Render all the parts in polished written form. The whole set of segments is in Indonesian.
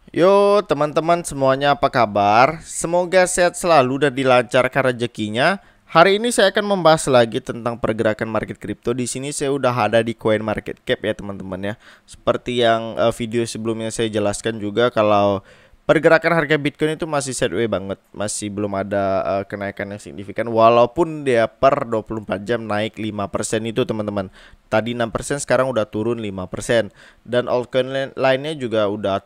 Yo teman-teman semuanya, apa kabar? Semoga sehat selalu dan dilancarkan rezekinya. Hari ini saya akan membahas lagi tentang pergerakan market kripto. Di sini saya udah ada di Coin Market Cap ya teman-teman ya. Seperti yang video sebelumnya saya jelaskan juga, kalau pergerakan harga Bitcoin itu masih sideways banget, masih belum ada kenaikan yang signifikan walaupun dia per 24 jam naik 5% itu teman-teman. Tadi 6%, sekarang udah turun 5%. Dan altcoin lainnya juga udah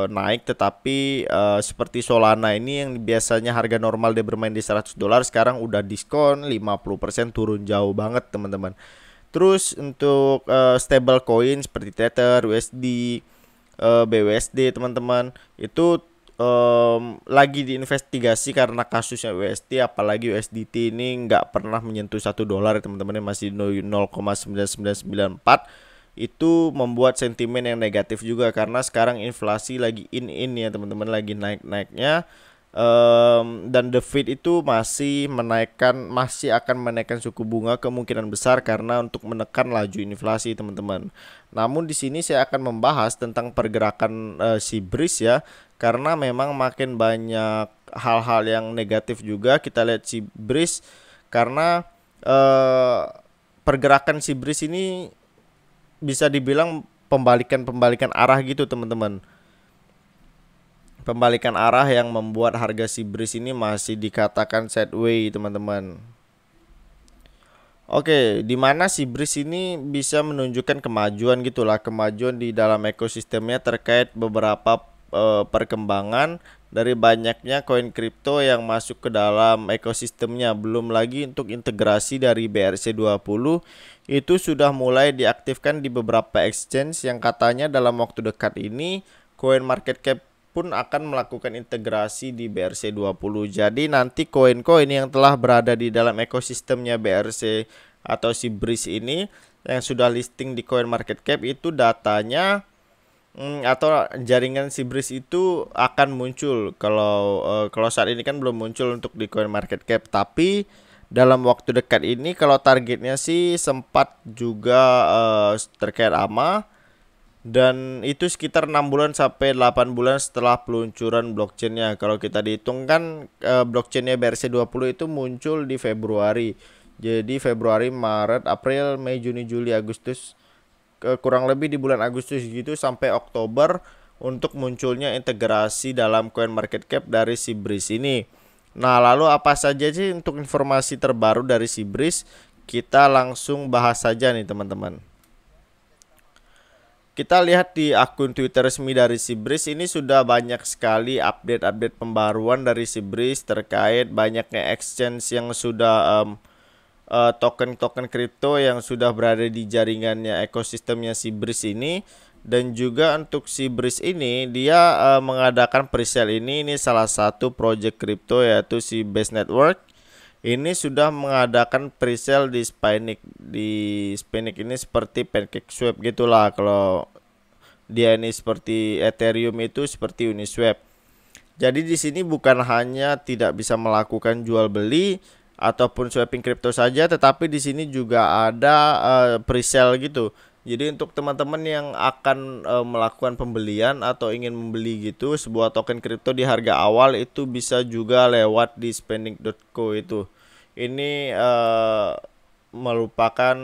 naik, tetapi seperti Solana ini yang biasanya harga normal dia bermain di $100, sekarang udah diskon 50%, turun jauh banget teman-teman. Terus untuk stable coin seperti Tether, USD, BUSD teman-teman itu lagi diinvestigasi karena kasusnya USD, apalagi USDT ini nggak pernah menyentuh $1 ya teman-teman, masih 0,99994. Itu membuat sentimen yang negatif juga karena sekarang inflasi lagi in ya teman-teman, lagi naik-naiknya. Dan The Fed itu masih akan menaikkan suku bunga kemungkinan besar karena untuk menekan laju inflasi teman-teman. Namun di sini saya akan membahas tentang pergerakan si Breeze ya, karena memang makin banyak hal-hal yang negatif juga kita lihat si Breeze, karena eh, pergerakan si Breeze ini bisa dibilang pembalikan arah gitu teman-teman. Pembalikan arah yang membuat harga si Breeze ini masih dikatakan sideways teman-teman. Oke, di mana si Breeze ini bisa menunjukkan kemajuan gitulah, kemajuan di dalam ekosistemnya terkait beberapa perkembangan dari banyaknya koin kripto yang masuk ke dalam ekosistemnya. Belum lagi untuk integrasi dari BRC20 itu sudah mulai diaktifkan di beberapa exchange yang katanya dalam waktu dekat ini Coin Market Cap pun akan melakukan integrasi di BRC20. Jadi nanti koin-koin yang telah berada di dalam ekosistemnya BRC atau si Breeze ini yang sudah listing di Coin Market Cap itu datanya atau jaringan si Breeze itu akan muncul. Kalau saat ini kan belum muncul untuk di Coin Market Cap, tapi dalam waktu dekat ini kalau targetnya sih sempat juga terkait AMA, dan itu sekitar 6 bulan sampai 8 bulan setelah peluncuran blockchainnya. Kalau kita dihitung kan blockchainnya BRC20 itu muncul di Februari. Jadi Februari, Maret, April, Mei, Juni, Juli, Agustus, kurang lebih di bulan Agustus gitu sampai Oktober untuk munculnya integrasi dalam Coin Market Cap dari si Breeze ini. Nah, lalu apa saja sih untuk informasi terbaru dari si Breeze? Kita langsung bahas saja nih teman-teman. Kita lihat di akun Twitter resmi dari si Breeze ini sudah banyak sekali update-update pembaruan dari si Breeze terkait banyaknya exchange yang sudah token-token kripto yang sudah berada di jaringannya ekosistemnya si Breeze ini. Dan juga untuk si Breeze ini dia mengadakan presale ini salah satu project kripto yaitu si Base Network. Ini sudah mengadakan presale di Spanic. Di Spanic ini seperti PancakeSwap gitulah. Kalau dia ini seperti Ethereum itu seperti Uniswap. Jadi di sini bukan hanya tidak bisa melakukan jual beli ataupun swapping crypto saja, tetapi di sini juga ada presale gitu. Jadi untuk teman-teman yang akan melakukan pembelian atau ingin membeli gitu sebuah token kripto di harga awal, itu bisa juga lewat di spending.co itu. Ini merupakan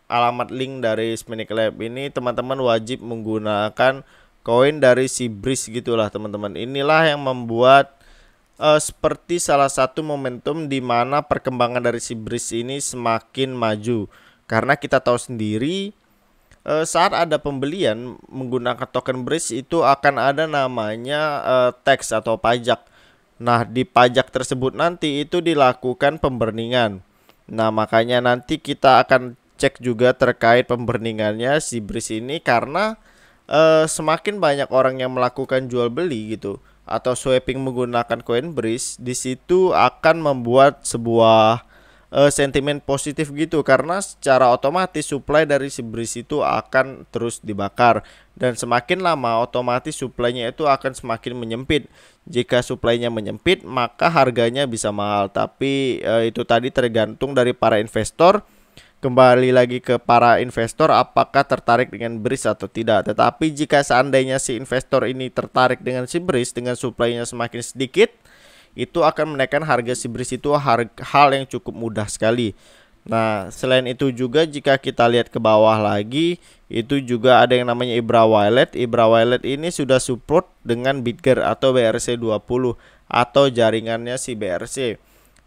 alamat link dari Spanic Lab. Ini teman-teman wajib menggunakan koin dari si Breeze gitulah teman-teman. Inilah yang membuat seperti salah satu momentum di mana perkembangan dari si Breeze ini semakin maju. Karena kita tahu sendiri saat ada pembelian menggunakan token Breeze itu akan ada namanya tax atau pajak. Nah, di pajak tersebut nanti itu dilakukan pemburningan. Nah, makanya nanti kita akan cek juga terkait pemburningannya si Breeze ini, karena semakin banyak orang yang melakukan jual beli gitu atau swapping menggunakan koin Breeze, di situ akan membuat sebuah sentimen positif gitu, karena secara otomatis supply dari si Breeze itu akan terus dibakar, dan semakin lama otomatis supply-nya itu akan semakin menyempit. Jika supply-nya menyempit maka harganya bisa mahal, tapi itu tadi tergantung dari para investor. kembali lagi ke para investor apakah tertarik dengan BRIS atau tidak. Tetapi jika seandainya si investor ini tertarik dengan si BRIS dengan supply-nya semakin sedikit, itu akan menaikkan harga si BRIS itu hal yang cukup mudah sekali. Nah, selain itu juga jika kita lihat ke bawah lagi, itu juga ada yang namanya Ibra Wallet. Ibra Wallet ini sudah support dengan Bitger atau BRC20 atau jaringannya si BRC.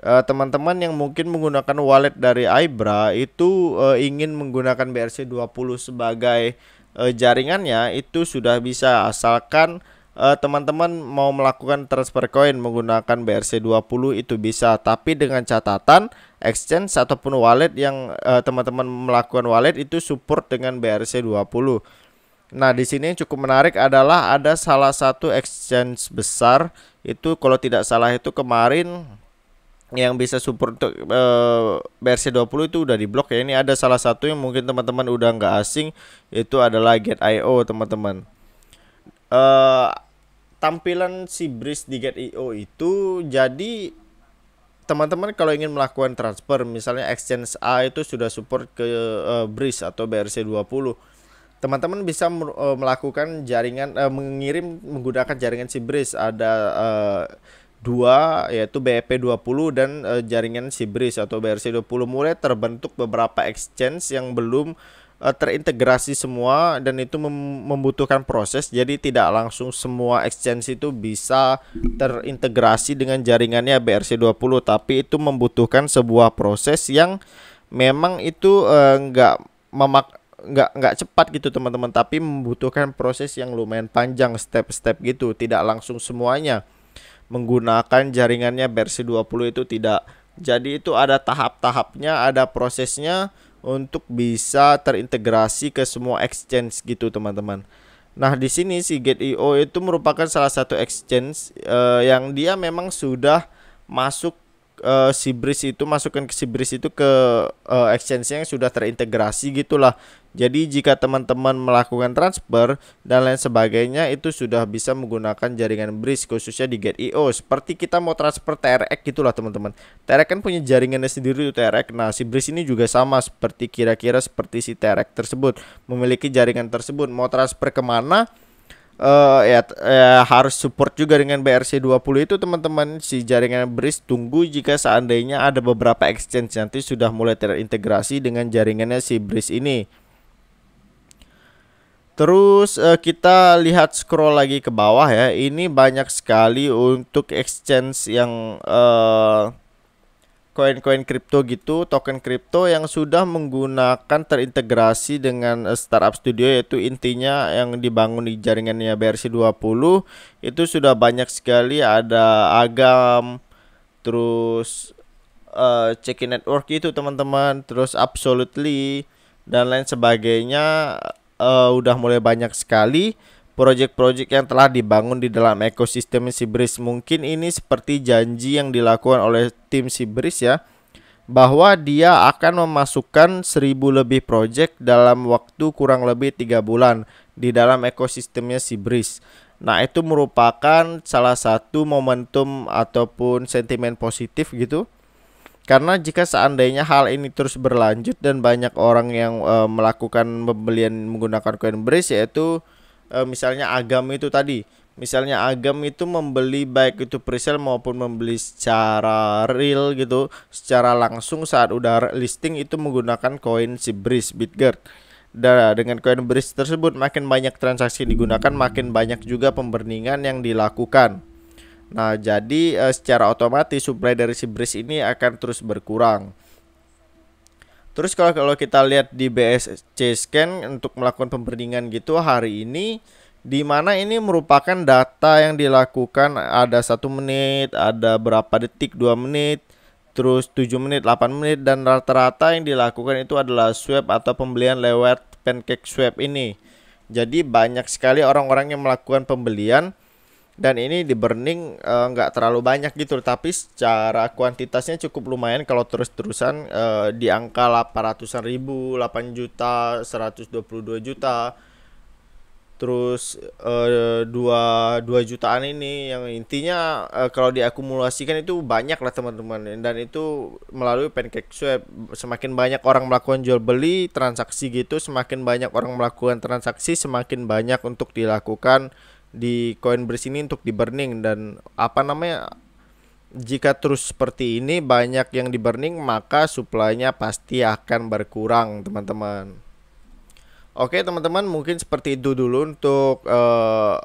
Teman-teman yang mungkin menggunakan wallet dari Ibra itu ingin menggunakan BRC20 sebagai jaringannya, itu sudah bisa, asalkan teman-teman mau melakukan transfer koin menggunakan BRC20 itu bisa, tapi dengan catatan exchange ataupun wallet yang teman-teman melakukan wallet itu support dengan BRC20. Nah, di sini yang cukup menarik adalah ada salah satu exchange besar, itu kalau tidak salah itu kemarin yang bisa support untuk BRC20 itu udah diblok ya. Ini ada salah satu yang mungkin teman-teman udah nggak asing, itu adalah Get.io teman-teman. Tampilan si BRIS di Get.io itu, jadi teman-teman kalau ingin melakukan transfer, misalnya exchange A itu sudah support ke BRIS atau BRC20, teman-teman bisa melakukan jaringan mengirim menggunakan jaringan si BRIS. Ada dua, yaitu BEP20 dan jaringan si BRIS atau BRC20. Mulai terbentuk beberapa exchange yang belum terintegrasi semua, dan itu membutuhkan proses, jadi tidak langsung semua exchange itu bisa terintegrasi dengan jaringannya BRC20, tapi itu membutuhkan sebuah proses yang memang itu nggak cepat gitu teman-teman, tapi membutuhkan proses yang lumayan panjang, step-step gitu, tidak langsung semuanya menggunakan jaringannya BRC20 itu tidak. Jadi itu ada tahap-tahapnya, ada prosesnya untuk bisa terintegrasi ke semua exchange gitu teman-teman. Nah, di sini si Get.io itu merupakan salah satu exchange yang dia memang sudah masuk si BRIS itu, masukkan ke si BRIS itu ke exchange yang sudah terintegrasi gitulah. Jadi jika teman-teman melakukan transfer dan lain sebagainya itu sudah bisa menggunakan jaringan BRIS, khususnya di Get.io. Seperti kita mau transfer TRX gitulah teman-teman. TRX kan punya jaringannya sendiri tuh TRX. Nah, si BRIS ini juga sama, seperti kira-kira seperti si TRX tersebut, memiliki jaringan tersebut. Mau transfer kemana harus support juga dengan BRC20 itu teman-teman. Si jaringan BRIS, tunggu jika seandainya ada beberapa exchange nanti sudah mulai terintegrasi dengan jaringannya si BRIS ini. Terus kita lihat scroll lagi ke bawah ya. Ini banyak sekali untuk exchange yang koin-koin kripto gitu, token kripto yang sudah menggunakan terintegrasi dengan Startup Studio, yaitu intinya yang dibangun di jaringannya BRC20 itu sudah banyak sekali. Ada Agam, terus Check-in Network itu teman-teman, terus Absolutely dan lain sebagainya. Udah mulai banyak sekali project-project yang telah dibangun di dalam ekosistem si BRIS. Mungkin ini seperti janji yang dilakukan oleh tim si BRIS ya, bahwa dia akan memasukkan 1000 lebih project dalam waktu kurang lebih 3 bulan di dalam ekosistemnya si BRIS. Nah, itu merupakan salah satu momentum ataupun sentimen positif gitu. Karena jika seandainya hal ini terus berlanjut dan banyak orang yang melakukan pembelian menggunakan koin BRIS, yaitu misalnya Agam itu tadi, misalnya Agam itu membeli baik itu presale maupun membeli secara real gitu, secara langsung saat udah listing itu menggunakan koin si BRIS Bitget. Dan dengan koin BRIS tersebut makin banyak transaksi digunakan, makin banyak juga pemberningan yang dilakukan. Nah, jadi secara otomatis supply dari si BRIS ini akan terus berkurang. Terus kalau kita lihat di BSC Scan untuk melakukan pemberningan gitu hari ini, di mana ini merupakan data yang dilakukan ada 1 menit, ada berapa detik, 2 menit, terus 7 menit, 8 menit, dan rata-rata yang dilakukan itu adalah swap atau pembelian lewat pancake swap ini. Jadi banyak sekali orang-orang yang melakukan pembelian, dan ini di burning nggak terlalu banyak gitu, tapi secara kuantitasnya cukup lumayan kalau terus-terusan di angka 800-an ribu, 8 juta, 122 juta. terus 2 jutaan ini yang intinya kalau diakumulasikan itu banyak lah teman-teman, dan itu melalui PancakeSwap. Semakin banyak orang melakukan jual beli transaksi gitu, semakin banyak orang melakukan transaksi, semakin banyak untuk dilakukan di Coinbase ini untuk di burning. Dan apa namanya, jika terus seperti ini banyak yang di burning, maka supply-nya pasti akan berkurang teman-teman. Oke teman-teman, mungkin seperti itu dulu untuk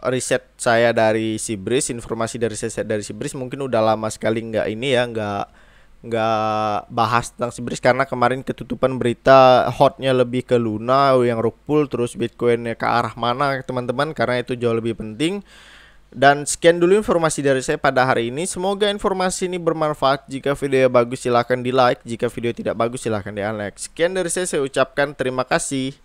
riset saya dari Sibris. Informasi dari saya dari Sibris, mungkin udah lama sekali nggak ini ya, nggak bahas tentang Sibris karena kemarin ketutupan berita hotnya lebih ke Luna yang rug pull, terus Bitcoinnya ke arah mana teman-teman, karena itu jauh lebih penting. Dan sekian dulu informasi dari saya pada hari ini. Semoga informasi ini bermanfaat. Jika video bagus silahkan di like, jika video tidak bagus silahkan di unlike. Sekian dari saya ucapkan terima kasih.